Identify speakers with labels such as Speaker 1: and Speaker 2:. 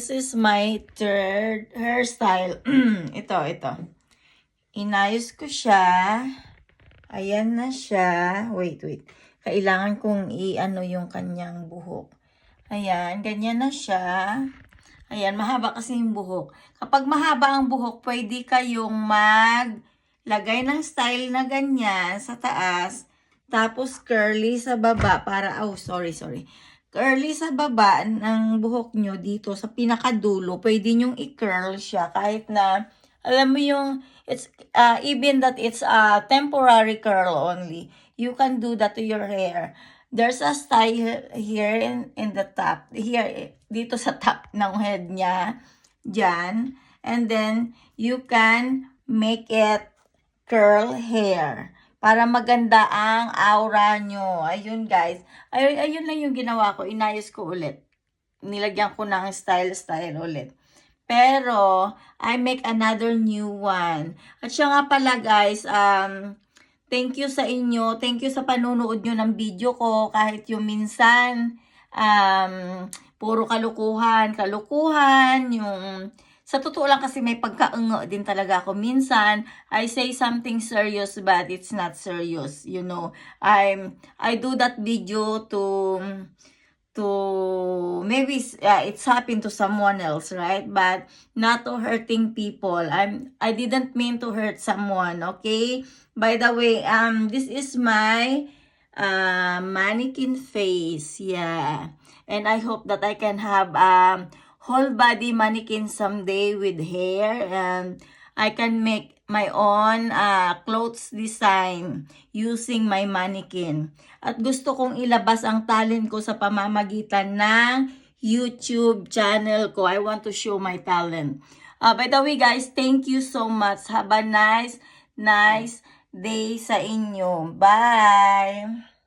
Speaker 1: This is my third hairstyle. ito. Inayos ko siya. Ayan na siya. Wait. Kailangan kong i-ano yung kanyang buhok. Ayan, ganyan na siya. Ayan, mahaba kasi yung buhok. Kapag mahaba ang buhok, pwede kayong maglagay ng style na ganyan sa taas. Tapos curly sa baba para, sorry. Curly sa baba ng buhok nyo dito sa pinakadulo. Pwede nyong i-curl siya kahit na, alam mo yung, it's, even that it's a temporary curl only. You can do that to your hair. There's a style here in the top. Here, dito sa top ng head niya. Diyan. And then, you can make it curl hair. Para maganda ang aura nyo. Ayun guys. Ayun lang yung ginawa ko. Inayos ko ulit. Nilagyan ko ng style ulit. Pero, I make another new one. At siya nga pala guys, thank you sa inyo. Thank you sa panunood nyo ng video ko. Kahit yung minsan, puro kalukuhan. Yung, sa totoo lang kasi may pagkaungo din talaga ako. Minsan, I say something serious but it's not serious. You know, I do that video to maybe it's happened to someone else, right? But not to hurting people. I didn't mean to hurt someone, okay? By the way, this is my mannequin face, yeah. And I hope that I can have whole body mannequin someday with hair, and I can make my own clothes design using my mannequin. At gusto kong ilabas ang talent ko sa pamamagitan ng YouTube channel ko. I want to show my talent. By the way guys, thank you so much. Have a nice day sa inyo. Bye!